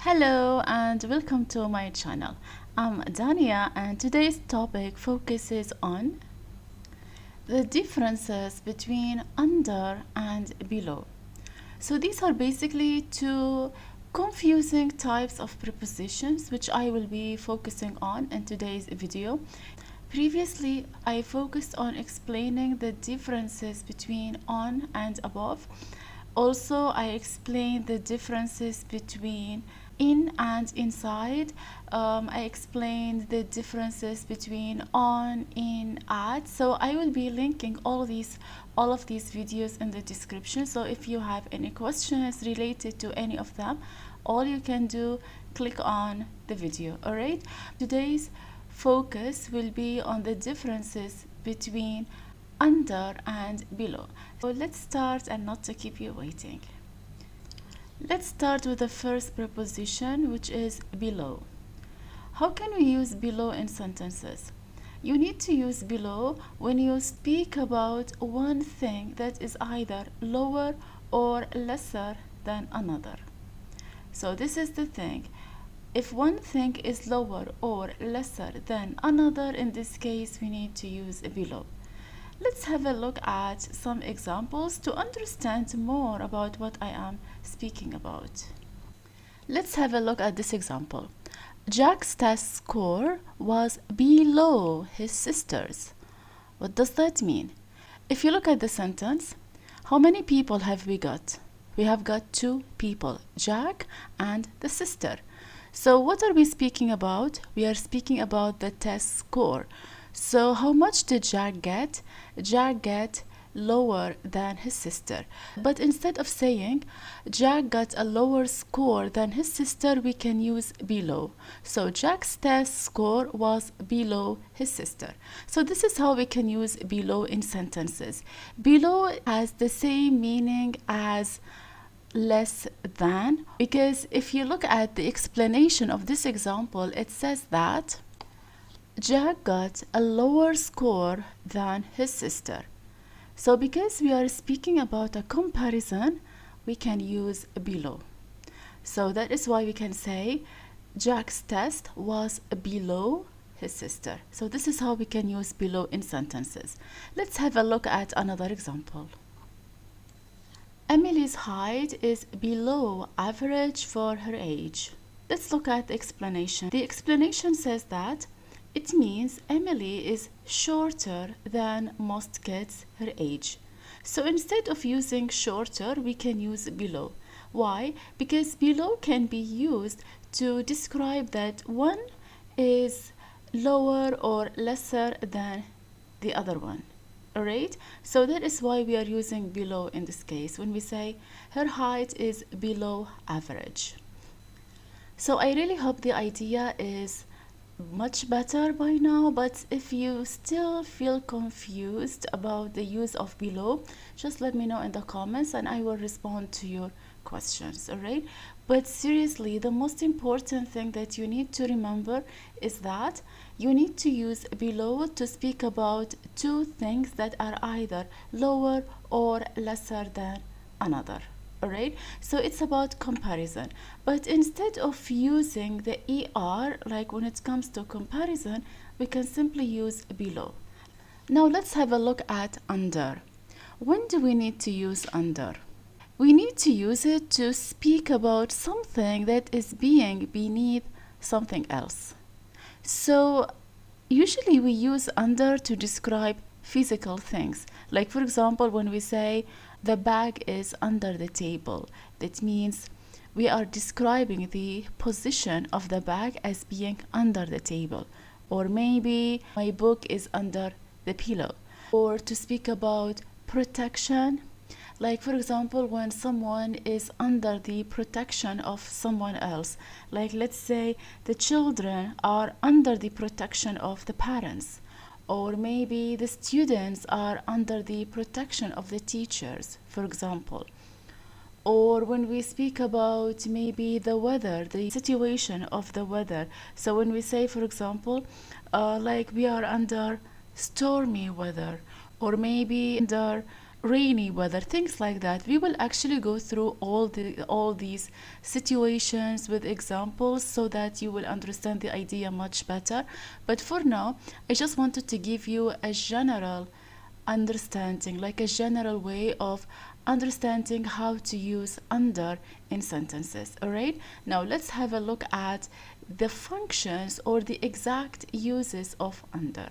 Hello and welcome to my channel. I'm Dania and today's topic focuses on the differences between under and below. So these are basically two confusing types of prepositions which I will be focusing on in today's video. Previously, I focused on explaining the differences between on and above. Also, I explained the differences between in and inside. I explained the differences between on, in, at. So I will be linking all of these videos in the description. So if you have any questions related to any of them, all you can do, click on the video. All right. Today's focus will be on the differences between under and below. So let's start and not to keep you waiting. Let's start with the first preposition, which is below. How can we use below in sentences? You need to use below when you speak about one thing that is either lower or lesser than another. So this is the thing. If one thing is lower or lesser than another, in this case, we need to use below. Let's have a look at some examples to understand more about what I am speaking about. Let's have a look at this example. Jack's test score was below his sister's. What does that mean? If you look at the sentence, how many people have we got? We have got two people, Jack and the sister. So what are we speaking about? We are speaking about the test score. So how much did Jack get? Jack got lower than his sister. But instead of saying Jack got a lower score than his sister, we can use below. So Jack's test score was below his sister. So this is how we can use below in sentences. Below has the same meaning as less than, because if you look at the explanation of this example, it says that Jack got a lower score than his sister. So because we are speaking about a comparison, we can use below. So that is why we can say Jack's test was below his sister. So this is how we can use below in sentences. Let's have a look at another example. Emily's height is below average for her age. Let's look at the explanation. The explanation says that it means Emily is shorter than most kids her age. So instead of using shorter, we can use below. Why? Because below can be used to describe that one is lower or lesser than the other one. Alright, so that is why we are using below in this case when we say her height is below average. So I really hope the idea is much better by now, but if you still feel confused about the use of below, just let me know in the comments and I will respond to your questions. Alright, but seriously, the most important thing that you need to remember is that you need to use below to speak about two things that are either lower or lesser than another. Alright, so it's about comparison, but instead of using the ER, like when it comes to comparison, we can simply use below. Now let's have a look at under. When do we need to use under? We need to use it to speak about something that is being beneath something else. So usually we use under to describe physical things. Like for example, when we say the bag is under the table, that means we are describing the position of the bag as being under the table. Or maybe my book is under the pillow. Or to speak about protection, like for example, when someone is under the protection of someone else, like let's say the children are under the protection of the parents, or maybe the students are under the protection of the teachers, for example. Or when we speak about maybe the weather, the situation of the weather. So when we say, for example, like we are under stormy weather, or maybe under rainy weather, things like that. We will actually go through all these situations with examples so that you will understand the idea much better. But for now, I just wanted to give you a general understanding, like a general way of understanding how to use under in sentences. All right, now let's have a look at the functions or the exact uses of under.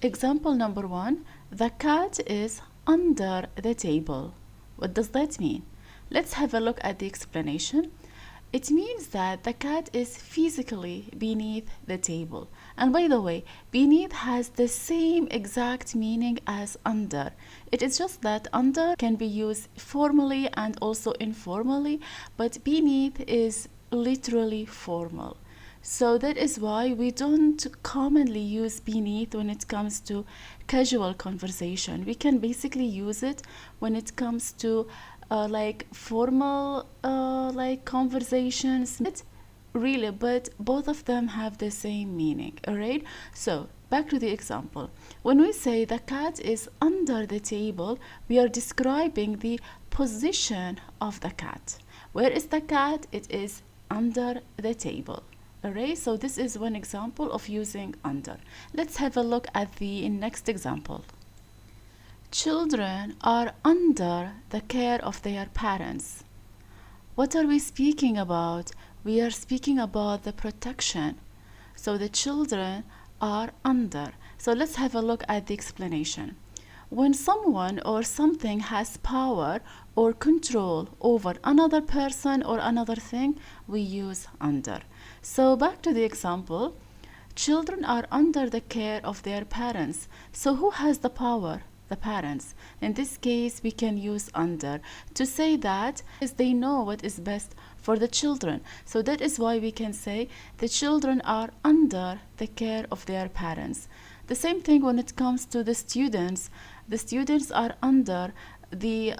Example number 1, the cat is under the table. What does that mean? Let's have a look at the explanation. It means that the cat is physically beneath the table. And by the way, beneath has the same exact meaning as under. It is just that under can be used formally and also informally, but beneath is literally formal. So that is why we don't commonly use beneath when it comes to casual conversation. We can basically use it when it comes to like formal like conversations. Really, but both of them have the same meaning. All right, so back to the example. When we say the cat is under the table, we are describing the position of the cat. Where is the cat? It is under the table. Alright, so this is one example of using under. Let's have a look at the next example. Children are under the care of their parents. What are we speaking about? We are speaking about the protection. So the children are under. So let's have a look at the explanation. When someone or something has power or control over another person or another thing, we use under. So back to the example, children are under the care of their parents. So who has the power? The parents. In this case, we can use under to say that they know what is best for the children. So that is why we can say the children are under the care of their parents. The same thing when it comes to the students. The students are under the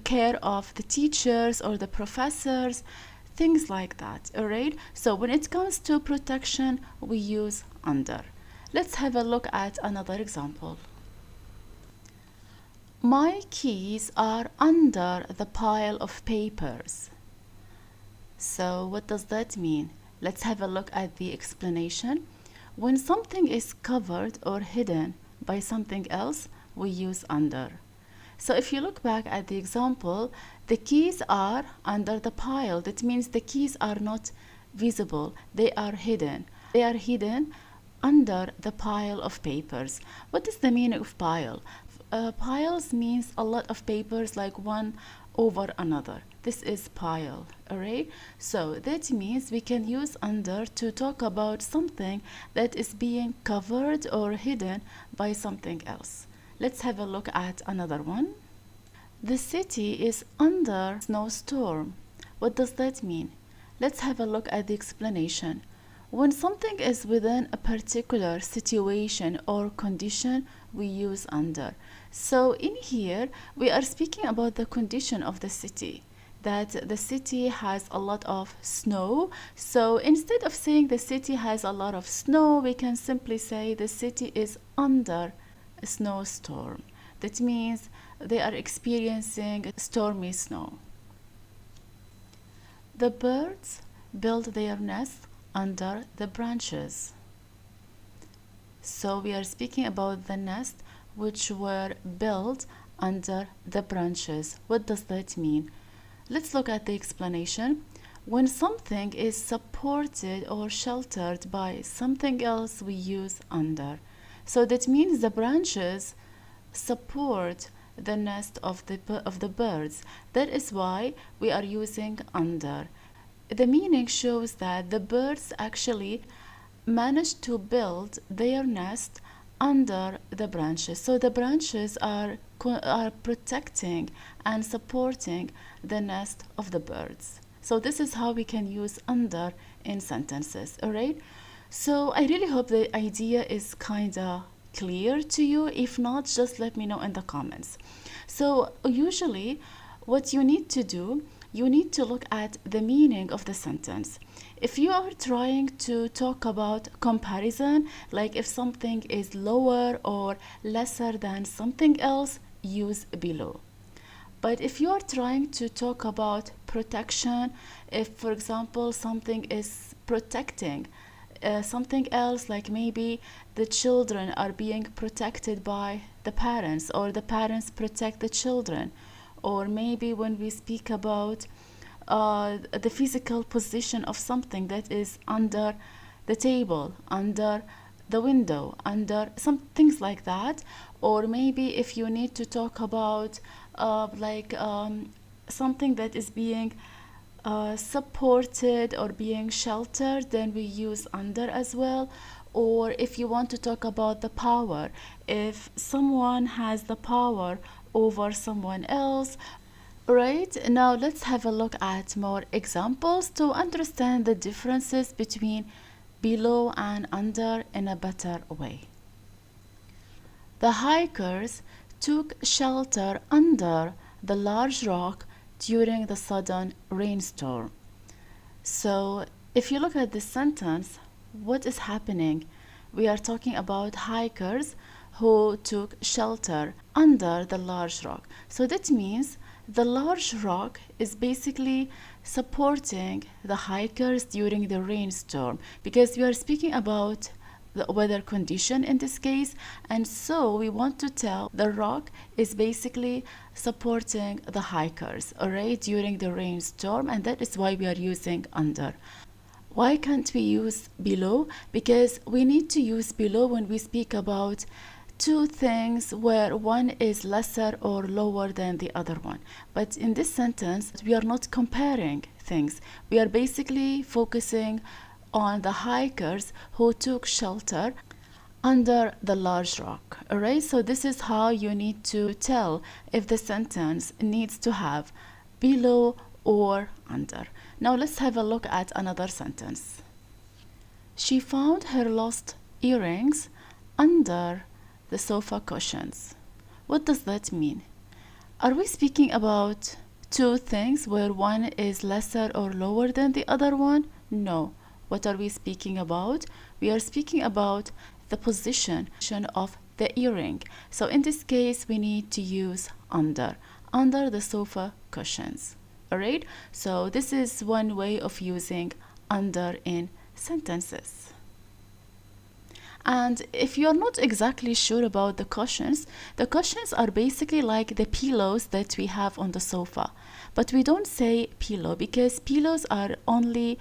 care of the teachers or the professors, things like that. All right, so when it comes to protection, we use under. Let's have a look at another example. My keys are under the pile of papers. So what does that mean? Let's have a look at the explanation. When something is covered or hidden by something else, we use under. So if you look back at the example, the keys are under the pile. That means the keys are not visible. They are hidden. They are hidden under the pile of papers. What is the meaning of pile? Piles means a lot of papers, like one over another. This is pile. Alright, so that means we can use under to talk about something that is being covered or hidden by something else. Let's have a look at another one. The city is under snowstorm. What does that mean? Let's have a look at the explanation. When something is within a particular situation or condition, we use under. So in here, we are speaking about the condition of the city, that the city has a lot of snow. So instead of saying the city has a lot of snow, we can simply say the city is under a snowstorm. That means they are experiencing stormy snow. The birds build their nest under the branches. So we are speaking about the nest which were built under the branches. What does that mean? Let's look at the explanation. When something is supported or sheltered by something else, we use under. So that means the branches support the nest of the birds. That is why we are using under. The meaning shows that the birds actually managed to build their nest under the branches. So the branches are protecting and supporting the nest of the birds. So this is how we can use under in sentences. All right, so I really hope the idea is kind of clear to you. If not, just let me know in the comments. So usually what you need to do, you need to look at the meaning of the sentence. If you are trying to talk about comparison, like if something is lower or lesser than something else, use below. But if you are trying to talk about protection, if for example something is protecting something else, like maybe the children are being protected by the parents, or the parents protect the children, or maybe when we speak about the physical position of something that is under the table, under the window, under some things like that, or maybe if you need to talk about something that is being supported or being sheltered, then we use under as well. Or if you want to talk about the power, if someone has the power over someone else. Right, now let's have a look at more examples to understand the differences between below and under in a better way. The hikers took shelter under the large rock during the sudden rainstorm. So, if you look at this sentence, what is happening? We are talking about hikers who took shelter under the large rock. So that means the large rock is basically supporting the hikers during the rainstorm, because we are speaking about the weather condition in this case, and so we want to tell the rock is basically supporting the hikers, alright, during the rainstorm, and that is why we are using under. Why can't we use below? Because we need to use below when we speak about two things where one is lesser or lower than the other one. But in this sentence, we are not comparing things. We are basically focusing on the hikers who took shelter under the large rock. Alright, so this is how you need to tell if the sentence needs to have below or under. Now let's have a look at another sentence. She found her lost earrings under the sofa cushions. What does that mean? Are we speaking about two things where one is lesser or lower than the other one? No. What are we speaking about? We are speaking about the position of the earring. So in this case, we need to use under the sofa cushions. Alright? So this is one way of using under in sentences. And if you're not exactly sure about the cushions are basically like the pillows that we have on the sofa. But we don't say pillow because pillows are only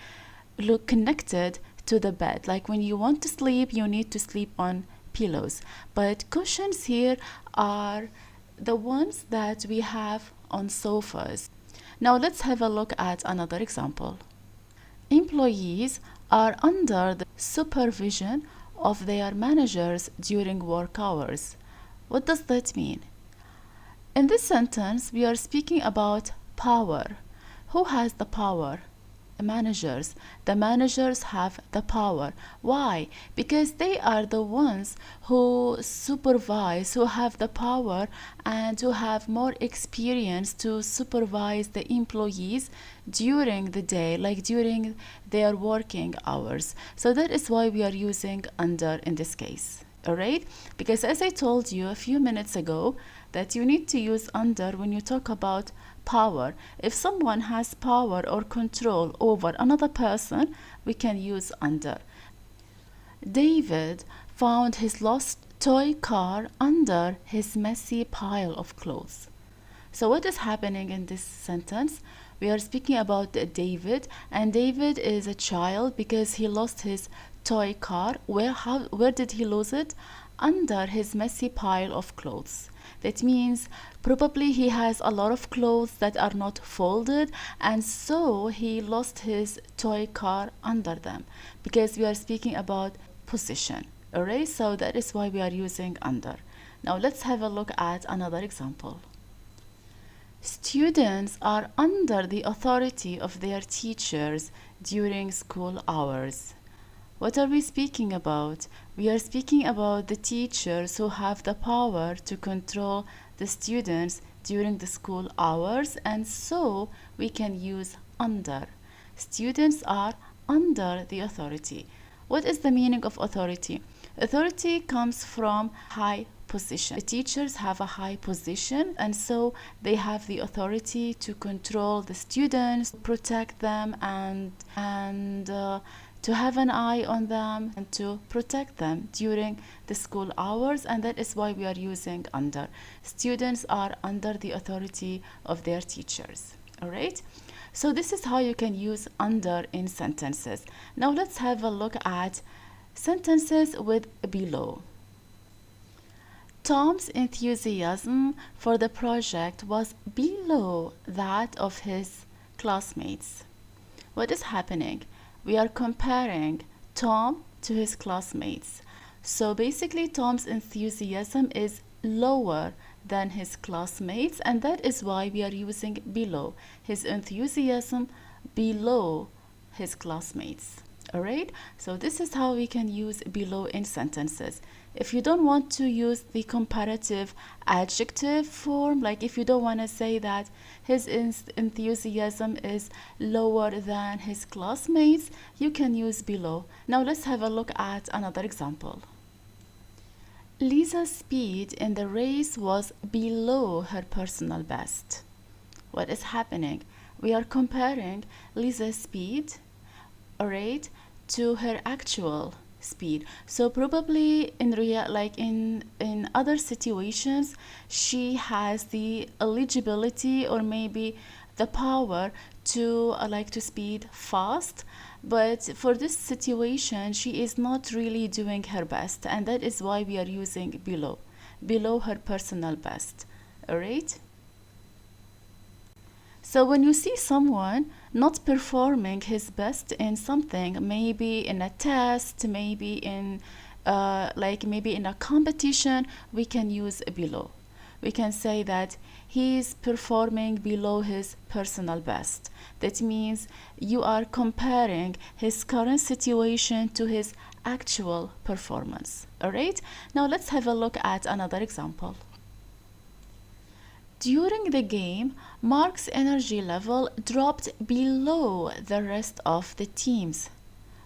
connected to the bed. Like when you want to sleep, you need to sleep on pillows. But cushions here are the ones that we have on sofas. Now let's have a look at another example. Employees are under the supervision of their managers during work hours. What does that mean? In this sentence, we are speaking about power. Who has the power? Managers. The managers have the power. Why? Because they are the ones who supervise, who have the power and who have more experience to supervise the employees during the day, like during their working hours. So that is why we are using under in this case. Alright? Because as I told you a few minutes ago, that you need to use under when you talk about power. If someone has power or control over another person, we can use under. David found his lost toy car under his messy pile of clothes. So what is happening in this sentence? We are speaking about David, and David is a child because he lost his toy car. Where did he lose it? Under his messy pile of clothes. That means probably he has a lot of clothes that are not folded, and so he lost his toy car under them, because we are speaking about position. Alright, so that is why we are using under. Now let's have a look at another example. Students are under the authority of their teachers during school hours. What are we speaking about? We are speaking about the teachers who have the power to control the students during the school hours, and so we can use under. Students are under the authority. What is the meaning of authority? Authority comes from high position. The teachers have a high position, and so they have the authority to control the students, protect them, and to have an eye on them and to protect them during the school hours, and that is why we are using under. Students are under the authority of their teachers. All right, so this is how you can use under in sentences. Now let's have a look at sentences with below. Tom's enthusiasm for the project was below that of his classmates. What is happening? We are comparing Tom to his classmates. So basically, Tom's enthusiasm is lower than his classmates, and that is why we are using below. His enthusiasm below his classmates. All right, so this is how we can use below in sentences. If you don't want to use the comparative adjective form, like if you don't want to say that his enthusiasm is lower than his classmates, you can use below. Now let's have a look at another example. Lisa's speed in the race was below her personal best. What is happening? We are comparing Lisa's speed, all right, to her actual speed. So probably in in other situations, she has the eligibility or maybe the power to to speed fast, but for this situation she is not really doing her best, and that is why we are using below her personal best. All right, so when you see someone not performing his best in something, maybe in a test, maybe in maybe in a competition, we can use below. We can say that he is performing below his personal best. That means you are comparing his current situation to his actual performance. All right, now let's have a look at another example. During the game, Mark's energy level dropped below the rest of the teams.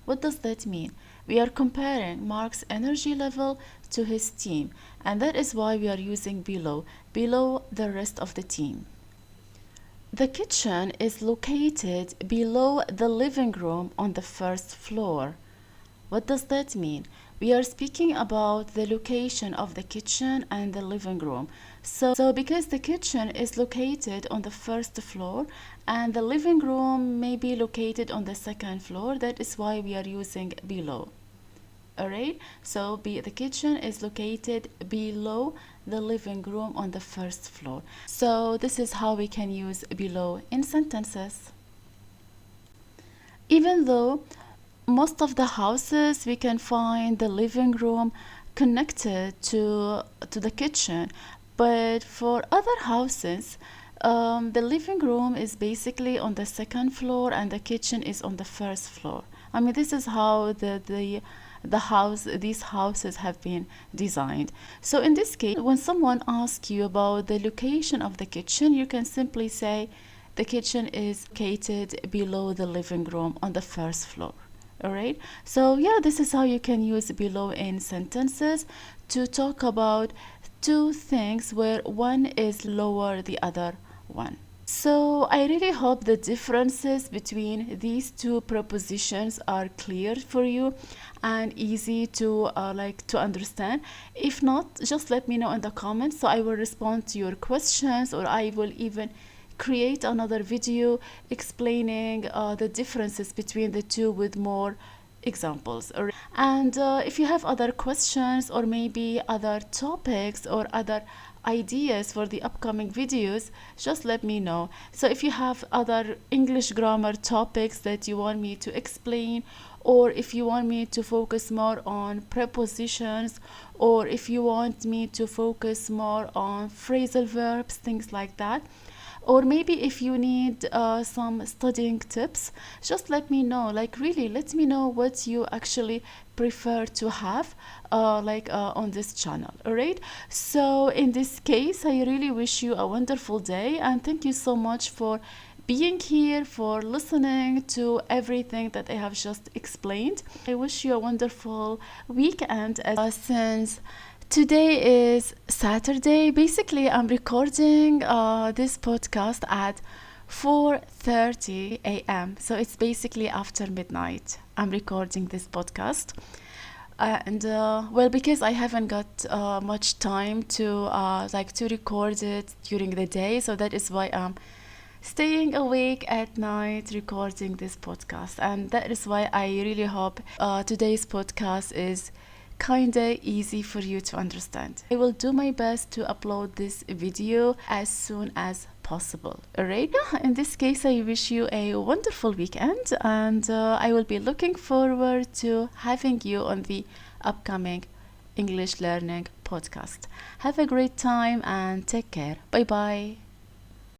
What does that mean? We are comparing Mark's energy level to his team, and that is why we are using below the rest of the team. The kitchen is located below the living room on the first floor. What does that mean? We are speaking about the location of the kitchen and the living room. So because the kitchen is located on the first floor and the living room may be located on the second floor, that is why we are using below. All right, so the kitchen is located below the living room on the first floor. So this is how we can use below in sentences. Even though most of the houses we can find the living room connected to the kitchen, but for other houses the living room is basically on the second floor and the kitchen is on the first floor. I mean, this is how these houses have been designed. So in this case, when someone asks you about the location of the kitchen, you can simply say the kitchen is located below the living room on the first floor. All right, so yeah, this is how you can use below in sentences to talk about two things where one is lower the other one. So I really hope the differences between these two prepositions are clear for you and easy to to understand. If not, just let me know in the comments, so I will respond to your questions, or I will even create another video explaining the differences between the two with more examples. And if you have other questions or maybe other topics or other ideas for the upcoming videos, just let me know. So if you have other English grammar topics that you want me to explain, or if you want me to focus more on prepositions, or if you want me to focus more on phrasal verbs, things like that, or maybe if you need some studying tips, just let me know. Really, let me know what you actually prefer to have on this channel. All right, so in this case, I really wish you a wonderful day, and thank you so much for being here, for listening to everything that I have just explained. I wish you a wonderful weekend, since Today is Saturday. Basically, I'm recording this podcast at 4:30 a.m. So it's basically after midnight. I'm recording this podcast. And well, because I haven't got much time to record it during the day, so that is why I'm staying awake at night recording this podcast. And that is why I really hope today's podcast is kinda easy for you to understand. I will do my best to upload this video as soon as possible. Alright? Yeah, in this case, I wish you a wonderful weekend, and I will be looking forward to having you on the upcoming English learning podcast. Have a great time and take care. Bye bye.